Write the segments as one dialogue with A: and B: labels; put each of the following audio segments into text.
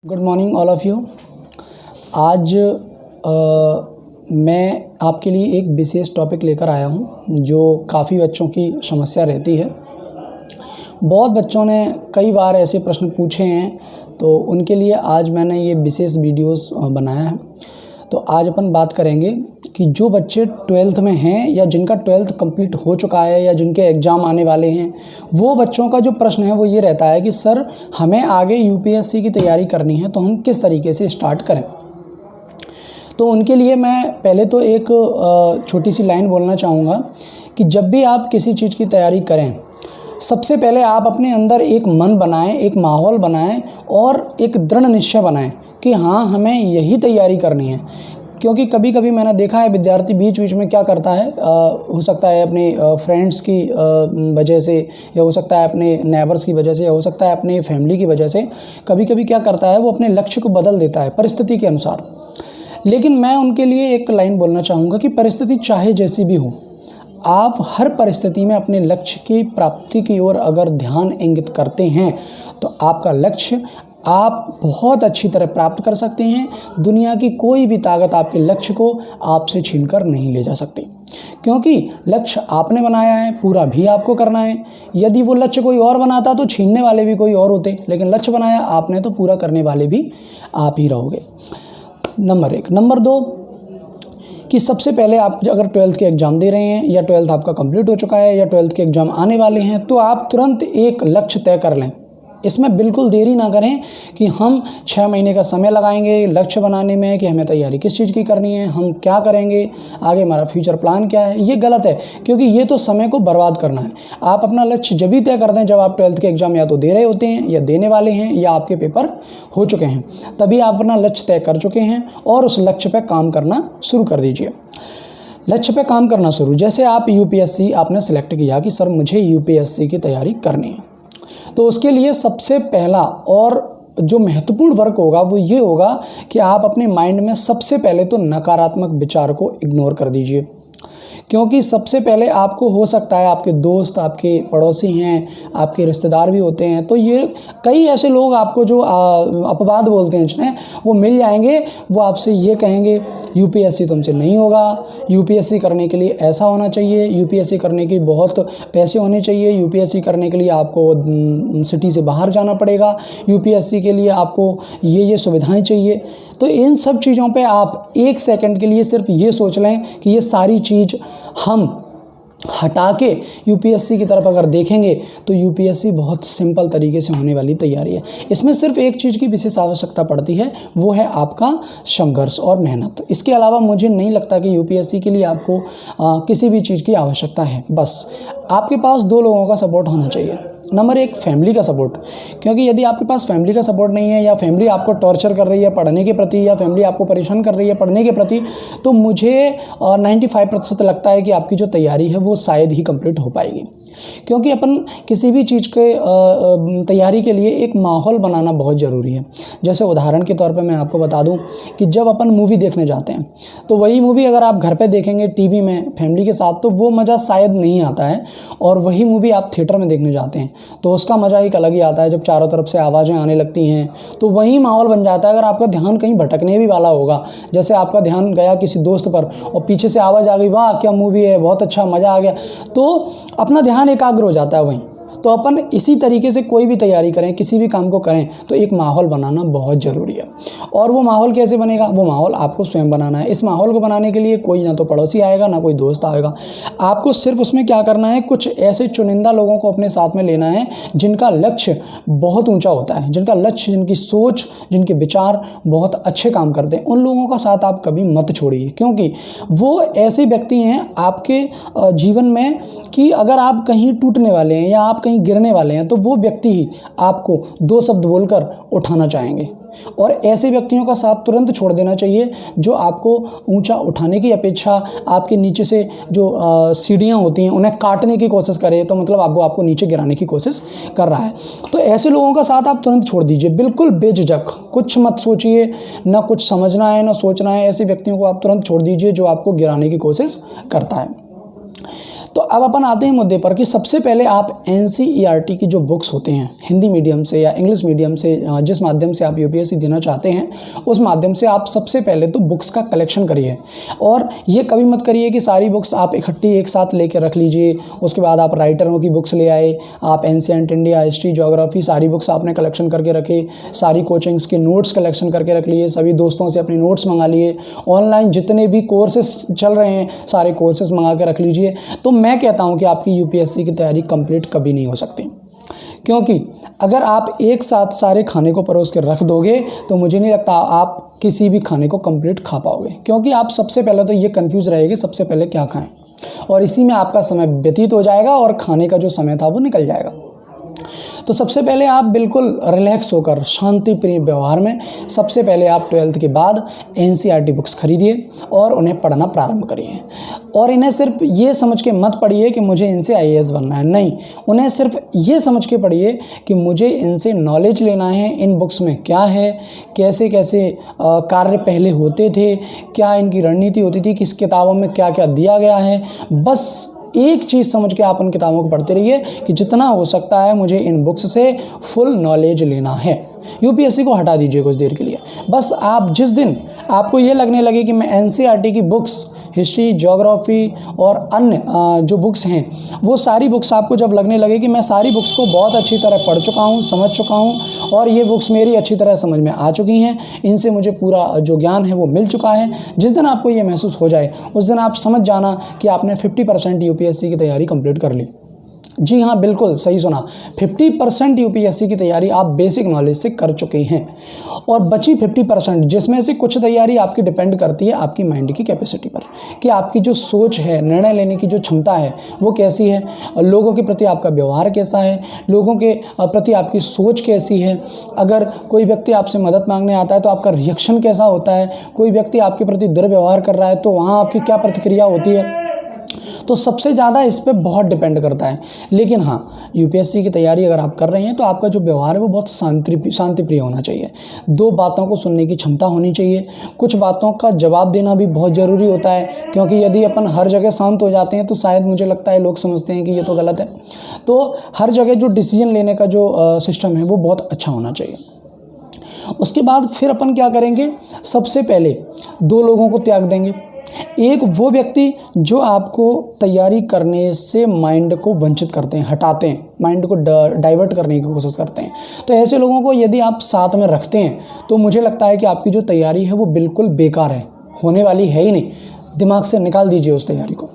A: Good morning all of you. आज मैं आपके लिए एक विशेष टॉपिक लेकर आया हूं जो काफ़ी बच्चों की समस्या रहती है। बहुत बच्चों ने कई बार ऐसे प्रश्न पूछे हैं, तो उनके लिए आज मैंने ये विशेष वीडियोस बनाया है। तो आज अपन बात करेंगे कि जो बच्चे 12th में हैं या जिनका 12th कंप्लीट हो चुका है या जिनके एग्ज़ाम आने वाले हैं, वो बच्चों का जो प्रश्न है वो ये रहता है कि सर हमें आगे यूपीएससी की तैयारी करनी है, तो हम किस तरीके से स्टार्ट करें। तो उनके लिए मैं पहले तो एक छोटी सी लाइन बोलना चाहूँगा कि जब भी आप किसी चीज़ की तैयारी करें, सबसे पहले आप अपने अंदर एक मन बनाएं, एक माहौल बनाएं और एक दृढ़ निश्चय बनाएं कि हाँ हमें यही तैयारी करनी है। क्योंकि कभी कभी मैंने देखा है विद्यार्थी बीच बीच में क्या करता है, हो सकता है अपने फ्रेंड्स की वजह से, या हो सकता है अपने नेबर्स की वजह से, या हो सकता है अपने फैमिली की वजह से, कभी कभी क्या करता है वो अपने लक्ष्य को बदल देता है परिस्थिति के अनुसार। लेकिन मैं उनके लिए एक लाइन बोलना चाहूँगा कि परिस्थिति चाहे जैसी भी हो, आप हर परिस्थिति में अपने लक्ष्य की प्राप्ति की ओर अगर ध्यान इंगित करते हैं तो आपका लक्ष्य आप बहुत अच्छी तरह प्राप्त कर सकते हैं। दुनिया की कोई भी ताकत आपके लक्ष्य को आपसे छीनकर नहीं ले जा सकती, क्योंकि लक्ष्य आपने बनाया है, पूरा भी आपको करना है। यदि वो लक्ष्य कोई और बनाता तो छीनने वाले भी कोई और होते, लेकिन लक्ष्य बनाया आपने तो पूरा करने वाले भी आप ही रहोगे। नंबर 1। नंबर 2 कि सबसे पहले आप अगर 12th के एग्ज़ाम दे रहे हैं या 12th आपका कंप्लीट हो चुका है या 12th के एग्ज़ाम आने वाले हैं, तो आप तुरंत एक लक्ष्य तय कर लें। इसमें बिल्कुल देरी ना करें कि हम 6 महीने का समय लगाएंगे लक्ष्य बनाने में कि हमें तैयारी किस चीज़ की करनी है, हम क्या करेंगे, आगे हमारा फ्यूचर प्लान क्या है। ये गलत है, क्योंकि ये तो समय को बर्बाद करना है। आप अपना लक्ष्य जब भी तय करते हैं जब आप 12th के एग्ज़ाम या तो दे रहे होते हैं या देने वाले हैं या आपके पेपर हो चुके हैं, तभी आप अपना लक्ष्य तय कर चुके हैं और उस लक्ष्य पर काम करना शुरू कर दीजिए। लक्ष्य पे काम करना शुरू, जैसे आप यूपीएससी आपने सिलेक्ट किया कि सर मुझे यूपीएससी की तैयारी करनी है, तो उसके लिए सबसे पहला और जो महत्वपूर्ण वर्क होगा वो ये होगा कि आप अपने माइंड में सबसे पहले तो नकारात्मक विचार को इग्नोर कर दीजिए। क्योंकि सबसे पहले आपको हो सकता है आपके दोस्त, आपके पड़ोसी हैं, आपके रिश्तेदार भी होते हैं, तो ये कई ऐसे लोग आपको जो अपवाद बोलते हैं जिन्हें, वो मिल जाएंगे। वो आपसे ये कहेंगे यूपीएससी तुमसे नहीं होगा, यूपीएससी करने के लिए ऐसा होना चाहिए, यूपीएससी करने के बहुत पैसे होने चाहिए, यूपीएससी करने के लिए आपको सिटी से बाहर जाना पड़ेगा, यूपीएससी के लिए आपको ये सुविधाएं चाहिए। तो इन सब चीज़ों पे आप एक सेकंड के लिए सिर्फ ये सोच लें कि ये सारी चीज़ हम हटा के यूपीएससी की तरफ अगर देखेंगे तो यूपीएससी बहुत सिंपल तरीके से होने वाली तैयारी है। इसमें सिर्फ एक चीज़ की विशेष आवश्यकता पड़ती है, वो है आपका संघर्ष और मेहनत। इसके अलावा मुझे नहीं लगता कि यूपीएससी के लिए आपको किसी भी चीज़ की आवश्यकता है। बस आपके पास 2 लोगों का सपोर्ट होना चाहिए। नंबर 1 फैमिली का सपोर्ट, क्योंकि यदि आपके पास फैमिली का सपोर्ट नहीं है या फैमिली आपको टॉर्चर कर रही है पढ़ने के प्रति या फैमिली आपको परेशान कर रही है पढ़ने के प्रति, तो मुझे 95% लगता है कि आपकी जो तैयारी है वो शायद ही कंप्लीट हो पाएगी। क्योंकि अपन किसी भी चीज़ के तैयारी के लिए एक माहौल बनाना बहुत ज़रूरी है। जैसे उदाहरण के तौर पे मैं आपको बता दूं कि जब अपन मूवी देखने जाते हैं तो वही मूवी अगर आप घर पे देखेंगे टीवी में फैमिली के साथ तो वो मज़ा शायद नहीं आता है, और वही मूवी आप थिएटर में देखने जाते हैं तो उसका मज़ा एक अलग ही आता है। जब चारों तरफ से आवाज़ें आने लगती हैं तो वही माहौल बन जाता है। अगर आपका ध्यान कहीं भटकने भी वाला होगा, जैसे आपका ध्यान गया किसी दोस्त पर और पीछे से आवाज़ आ गई, वाह क्या मूवी है, बहुत अच्छा मज़ा आ गया, तो अपना ध्यान एकाग्र हो जाता है वहीं। तो अपन इसी तरीके से कोई भी तैयारी करें, किसी भी काम को करें, तो एक माहौल बनाना बहुत ज़रूरी है। और वो माहौल कैसे बनेगा? वो माहौल आपको स्वयं बनाना है। इस माहौल को बनाने के लिए कोई ना तो पड़ोसी आएगा ना कोई दोस्त आएगा। आपको सिर्फ उसमें क्या करना है, कुछ ऐसे चुनिंदा लोगों को अपने साथ में लेना है जिनका लक्ष्य बहुत ऊँचा होता है, जिनका लक्ष्य, जिनकी सोच, जिनके विचार बहुत अच्छे काम करते हैं। उन लोगों का साथ आप कभी मत छोड़िए, क्योंकि वो ऐसे व्यक्ति हैं आपके जीवन में कि अगर आप कहीं टूटने वाले हैं या आप कहीं गिरने वाले हैं तो वो व्यक्ति ही आपको 2 शब्द बोलकर उठाना चाहेंगे। और ऐसे व्यक्तियों का साथ तुरंत छोड़ देना चाहिए जो आपको ऊंचा उठाने की अपेक्षा आपके नीचे से जो सीढ़ियां होती हैं उन्हें काटने की कोशिश करे, तो मतलब आपको नीचे गिराने की कोशिश कर रहा है। तो ऐसे लोगों का साथ आप तुरंत छोड़ दीजिए, बिल्कुल बेझिझक, कुछ मत सोचिए, ना कुछ समझना है ना सोचना है। ऐसे व्यक्तियों को आप तुरंत छोड़ दीजिए जो आपको गिराने की कोशिश करता है। तो अब अपन आते हैं मुद्दे पर कि सबसे पहले आप NCERT की जो बुक्स होते हैं हिंदी मीडियम से या इंग्लिश मीडियम से, जिस माध्यम से आप UPSC देना चाहते हैं उस माध्यम से आप सबसे पहले तो बुक्स का कलेक्शन करिए। और ये कभी मत करिए कि सारी बुक्स आप इकट्ठी एक साथ लेके रख लीजिए, उसके बाद आप राइटरों की बुक्स ले आए, आप एंशिएंट इंडिया, हिस्ट्री, ज्योग्राफी सारी बुक्स आपने कलेक्शन करके रखे, सारी कोचिंग्स के नोट्स कलेक्शन करके रख लिए, सभी दोस्तों से अपने नोट्स मंगा लिए, ऑनलाइन जितने भी कोर्सेज चल रहे हैं सारे कोर्सेज मंगा के रख लीजिए। तो मैं कहता हूं कि आपकी UPSC की तैयारी कंप्लीट कभी नहीं हो सकती, क्योंकि अगर आप एक साथ सारे खाने को परोस के रख दोगे तो मुझे नहीं लगता आप किसी भी खाने को कंप्लीट खा पाओगे, क्योंकि आप सबसे पहले तो ये कंफ्यूज रहेंगे सबसे पहले क्या खाएं, और इसी में आपका समय व्यतीत हो जाएगा और खाने का जो समय था वो निकल जाएगा। तो सबसे पहले आप बिल्कुल रिलैक्स होकर शांति प्रिय व्यवहार में सबसे पहले आप 12th के बाद NCERT बुक्स खरीदिए और उन्हें पढ़ना प्रारंभ करिए। और इन्हें सिर्फ ये समझ के मत पढ़िए कि मुझे इनसे IAS बनना है, नहीं, उन्हें सिर्फ ये समझ के पढ़िए कि मुझे इनसे नॉलेज लेना है, इन बुक्स में क्या है, कैसे कैसे कार्य पहले होते थे, क्या इनकी रणनीति होती थी, किस किताबों में क्या क्या दिया गया है। बस एक चीज़ समझ के आप उन किताबों को पढ़ते रहिए कि जितना हो सकता है मुझे इन बुक्स से फुल नॉलेज लेना है। UPSC को हटा दीजिए कुछ देर के लिए। बस आप जिस दिन आपको ये लगने लगे कि मैं NCERT की बुक्स, हिस्ट्री, ज्योग्राफी और अन्य जो बुक्स हैं वो सारी बुक्स आपको जब लगने लगे कि मैं सारी बुक्स को बहुत अच्छी तरह पढ़ चुका हूँ, समझ चुका हूँ और ये बुक्स मेरी अच्छी तरह समझ में आ चुकी हैं, इनसे मुझे पूरा जो ज्ञान है वो मिल चुका है, जिस दिन आपको ये महसूस हो जाए उस दिन आप समझ जाना कि आपने 50% UPSC की तैयारी कंप्लीट कर ली। जी हाँ, बिल्कुल सही सुना, 50% UPSC की तैयारी आप बेसिक नॉलेज से कर चुके हैं। और बची 50% जिसमें से कुछ तैयारी आपकी डिपेंड करती है आपकी माइंड की कैपेसिटी पर, कि आपकी जो सोच है, निर्णय लेने की जो क्षमता है वो कैसी है, लोगों के प्रति आपका व्यवहार कैसा है, लोगों के प्रति आपकी सोच कैसी है, अगर कोई व्यक्ति आपसे मदद मांगने आता है तो आपका रिएक्शन कैसा होता है, कोई व्यक्ति आपके प्रति दुर्व्यवहार कर रहा है तो वहाँ आपकी क्या प्रतिक्रिया होती है। तो सबसे ज़्यादा इस पे बहुत डिपेंड करता है। लेकिन हाँ, UPSC की तैयारी अगर आप कर रहे हैं तो आपका जो व्यवहार है वो बहुत शांति प्रिय होना चाहिए। 2 बातों को सुनने की क्षमता होनी चाहिए, कुछ बातों का जवाब देना भी बहुत ज़रूरी होता है, क्योंकि यदि अपन हर जगह शांत हो जाते हैं तो शायद मुझे लगता है लोग समझते हैं कि ये तो गलत है। तो हर जगह जो डिसीजन लेने का जो सिस्टम है वो बहुत अच्छा होना चाहिए। उसके बाद फिर अपन क्या करेंगे, सबसे पहले 2 लोगों को त्याग देंगे। एक वो व्यक्ति जो आपको तैयारी करने से माइंड को वंचित करते हैं, हटाते हैं, माइंड को डाइवर्ट करने की कोशिश करते हैं। तो ऐसे लोगों को यदि आप साथ में रखते हैं तो मुझे लगता है कि आपकी जो तैयारी है वो बिल्कुल बेकार है, होने वाली है ही नहीं, दिमाग से निकाल दीजिए उस तैयारी को।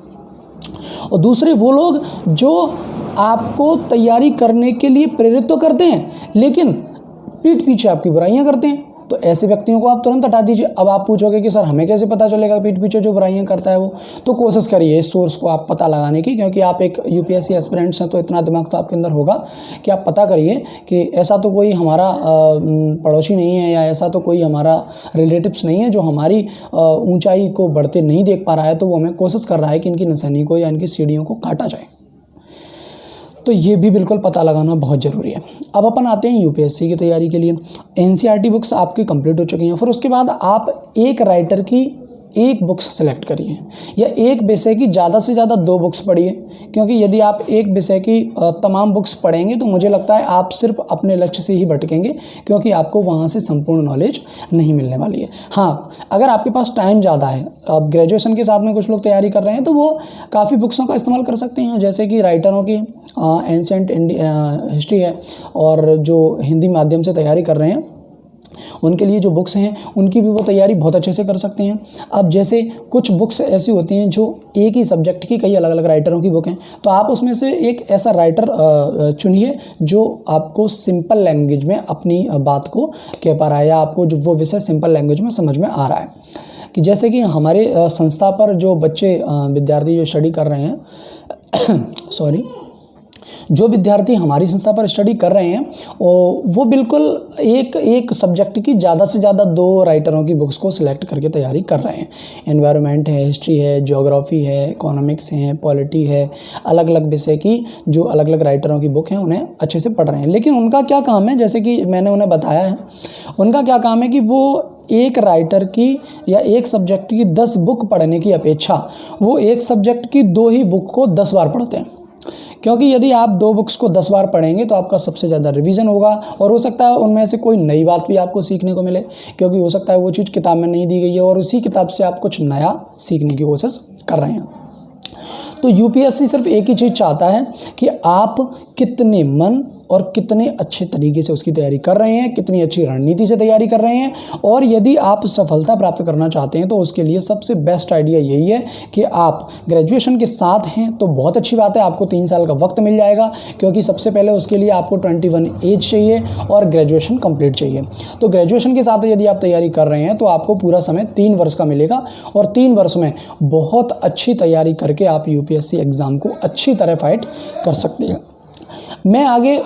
A: और दूसरे वो लोग जो आपको तैयारी करने के लिए प्रेरित तो करते हैं लेकिन पीठ पीछे आपकी बुराइयां करते हैं, तो ऐसे व्यक्तियों को आप तुरंत हटा दीजिए। अब आप पूछोगे कि सर हमें कैसे पता चलेगा पीठ पीछे जो बुराइयां करता है वो, तो कोशिश करिए इस सोर्स को आप पता लगाने की, क्योंकि आप एक UPSC एस्पिरेंट्स हैं तो इतना दिमाग तो आपके अंदर होगा कि आप पता करिए कि ऐसा तो कोई हमारा पड़ोसी नहीं है या ऐसा तो कोई हमारा रिलेटिव्स नहीं है जो हमारी ऊंचाई को बढ़ते नहीं देख पा रहा है, तो वो हमें कोशिश कर रहा है कि इनकी निशानी को या इनकी सीढ़ियों को काटा जाए। तो ये भी बिल्कुल पता लगाना बहुत ज़रूरी है। अब अपन आते हैं UPSC की तैयारी के लिए। NCERT बुक्स आपकी कंप्लीट हो चुकी हैं, फिर उसके बाद आप एक राइटर की एक बुक्स सेलेक्ट करिए या एक विषय की ज़्यादा से ज़्यादा 2 बुक्स पढ़िए, क्योंकि यदि आप एक विषय की तमाम बुक्स पढ़ेंगे तो मुझे लगता है आप सिर्फ अपने लक्ष्य से ही भटकेंगे, क्योंकि आपको वहाँ से संपूर्ण नॉलेज नहीं मिलने वाली है। हाँ, अगर आपके पास टाइम ज़्यादा है, अब ग्रेजुएशन के साथ में कुछ लोग तैयारी कर रहे हैं तो वो काफ़ी बुक्सों का इस्तेमाल कर सकते हैं, जैसे कि राइटरों की एंशिएंट हिस्ट्री है, और जो हिंदी माध्यम से तैयारी कर रहे हैं उनके लिए जो बुक्स हैं उनकी भी वो तैयारी बहुत अच्छे से कर सकते हैं। अब जैसे कुछ बुक्स ऐसी होती हैं जो एक ही सब्जेक्ट की कई अलग अलग राइटरों की बुक हैं, तो आप उसमें से एक ऐसा राइटर चुनिए जो आपको सिंपल लैंग्वेज में अपनी बात को कह पा रहा है या आपको जो वो विषय सिंपल लैंग्वेज में समझ में आ रहा है। कि जैसे कि हमारे संस्था पर जो बच्चे विद्यार्थी जो स्टडी कर रहे हैं जो विद्यार्थी हमारी संस्था पर स्टडी कर रहे हैं वो बिल्कुल एक सब्जेक्ट की ज़्यादा से ज़्यादा 2 राइटरों की बुक्स को सिलेक्ट करके तैयारी कर रहे हैं। एनवायरनमेंट है, हिस्ट्री है, ज्योग्राफी है, इकोनॉमिक्स है, पॉलिटी है, अलग अलग विषय की जो अलग अलग राइटरों की बुक हैं उन्हें अच्छे से पढ़ रहे हैं। लेकिन उनका क्या काम है, जैसे कि मैंने उन्हें बताया है, उनका क्या काम है कि वो एक राइटर की या एक सब्जेक्ट की 10 बुक पढ़ने की अपेक्षा वो एक सब्जेक्ट की 2 ही बुक को 10 बार पढ़ते हैं। क्योंकि यदि आप 2 बुक्स को 10 बार पढ़ेंगे तो आपका सबसे ज़्यादा रिवीजन होगा और हो सकता है उनमें से कोई नई बात भी आपको सीखने को मिले, क्योंकि हो सकता है वो चीज़ किताब में नहीं दी गई है और उसी किताब से आप कुछ नया सीखने की कोशिश कर रहे हैं। तो यूपीएससी सिर्फ एक ही चीज़ चाहता है कि आप कितने मन और कितने अच्छे तरीके से उसकी तैयारी कर रहे हैं, कितनी अच्छी रणनीति से तैयारी कर रहे हैं। और यदि आप सफलता प्राप्त करना चाहते हैं तो उसके लिए सबसे बेस्ट आइडिया यही है कि आप ग्रेजुएशन के साथ हैं तो बहुत अच्छी बात है, आपको 3 साल का वक्त मिल जाएगा, क्योंकि सबसे पहले उसके लिए आपको 21 एज चाहिए और ग्रेजुएशन कंप्लीट चाहिए। तो ग्रेजुएशन के साथ यदि आप तैयारी कर रहे हैं तो आपको पूरा समय 3 वर्ष का मिलेगा और 3 वर्ष में बहुत अच्छी तैयारी करके आप यूपीएससी एग्ज़ाम को अच्छी तरह फाइट कर सकते हैं। मैं आगे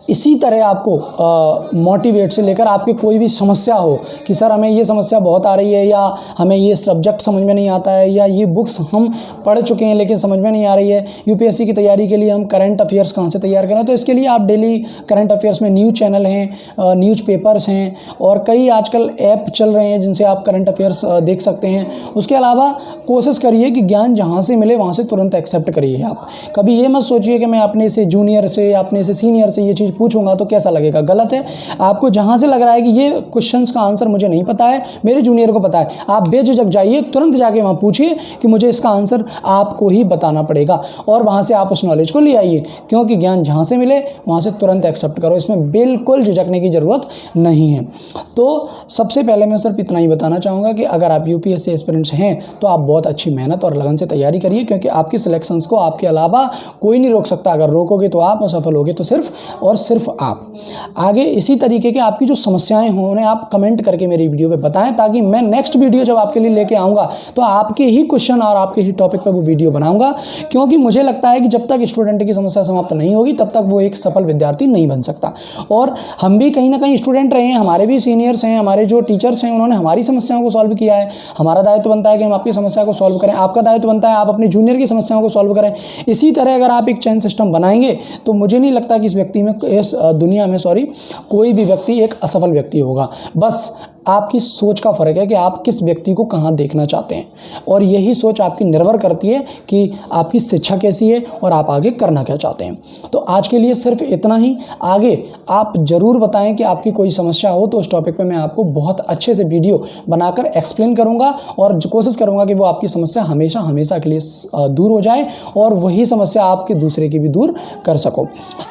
A: इसी तरह आपको मोटिवेट से लेकर आपके कोई भी समस्या हो कि सर हमें ये समस्या बहुत आ रही है, या हमें ये सब्जेक्ट समझ में नहीं आता है, या ये बुक्स हम पढ़ चुके हैं लेकिन समझ में नहीं आ रही है, यूपीएससी की तैयारी के लिए हम करंट अफेयर्स कहाँ से तैयार करें। तो इसके लिए आप डेली करंट अफेयर्स में न्यूज़ चैनल हैं, न्यूज़ पेपर्स हैं और कई आजकल ऐप चल रहे हैं जिनसे आप करंट अफेयर्स देख सकते हैं। उसके अलावा कोशिश करिए कि ज्ञान जहाँ से मिले वहाँ से तुरंत एक्सेप्ट करिए। आप कभी ये मत सोचिए कि मैं अपने से जूनियर से या अपने से सीनियर से ये चीज़ पूछूंगा तो कैसा लगेगा, गलत है। आपको जहां से लग रहा है कि ये क्वेश्चंस का आंसर मुझे नहीं पता है, मेरे जूनियर को पता है, आप बेझिझक जाइए, तुरंत जाके वहां पूछिए कि मुझे इसका आंसर आपको ही बताना पड़ेगा और वहां से आप उस नॉलेज को ले आइए, क्योंकि ज्ञान जहां से मिले वहां से तुरंत एक्सेप्ट करो, इसमें बिल्कुल झिझकने की ज़रूरत नहीं है। तो सबसे पहले मैं सिर्फ इतना ही बताना चाहूँगा कि अगर आप यूपीएससी एस्पिरेंट्स हैं तो आप बहुत अच्छी मेहनत और लगन से तैयारी करिए, क्योंकि आपके सिलेक्शंस को आपके अलावा कोई नहीं रोक सकता। अगर रोकोगे तो आप असफल होगे तो सिर्फ और सिर्फ आप। आगे इसी तरीके के आपकी जो समस्याएं हों उन्हें आप कमेंट करके मेरी वीडियो पे बताएं, ताकि मैं नेक्स्ट वीडियो जब आपके लिए लेके आऊँगा तो आपके ही क्वेश्चन और आपके ही टॉपिक पे वो वीडियो बनाऊंगा। क्योंकि मुझे लगता है कि जब तक स्टूडेंट की समस्या समाप्त नहीं होगी तब तक वो एक सफल विद्यार्थी नहीं बन सकता। और हम भी कहीं ना कहीं स्टूडेंट रहे हैं, हमारे भी सीनियर्स हैं, हमारे जो टीचर्स हैं उन्होंने हमारी समस्याओं को सॉल्व किया है। हमारा दायित्व बनता है कि हम आपकी समस्या को सॉल्व करें, आपका दायित्व बनता है आप अपने जूनियर की समस्याओं को सॉल्व करें। इसी तरह अगर आप एक चेन सिस्टम बनाएंगे तो मुझे नहीं लगता कि इस दुनिया में कोई भी व्यक्ति एक असफल व्यक्ति होगा। बस आपकी सोच का फ़र्क है कि आप किस व्यक्ति को कहाँ देखना चाहते हैं, और यही सोच आपकी निर्भर करती है कि आपकी शिक्षा कैसी है और आप आगे करना क्या चाहते हैं। तो आज के लिए सिर्फ इतना ही। आगे आप ज़रूर बताएं कि आपकी कोई समस्या हो तो उस टॉपिक पे मैं आपको बहुत अच्छे से वीडियो बनाकर एक्सप्लेन करूँगा और कोशिश करूँगा कि वो आपकी समस्या हमेशा हमेशा के लिए दूर हो जाए और वही समस्या आपके दूसरे की भी दूर कर सको।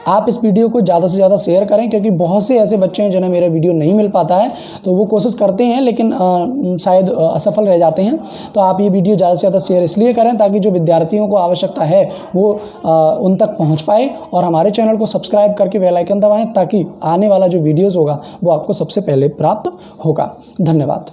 A: आप इस वीडियो को ज़्यादा से ज़्यादा शेयर करें, क्योंकि बहुत से ऐसे बच्चे हैं जिन्हें मेरा वीडियो नहीं मिल पाता है, तो वो कोशिश करते हैं लेकिन शायद असफल रह जाते हैं। तो आप ये वीडियो ज़्यादा से ज़्यादा शेयर इसलिए करें ताकि जो विद्यार्थियों को आवश्यकता है वो उन तक पहुंच पाए, और हमारे चैनल को सब्सक्राइब करके बेल आइकन दबाएं ताकि आने वाला जो वीडियोज़ होगा वो आपको सबसे पहले प्राप्त होगा। धन्यवाद।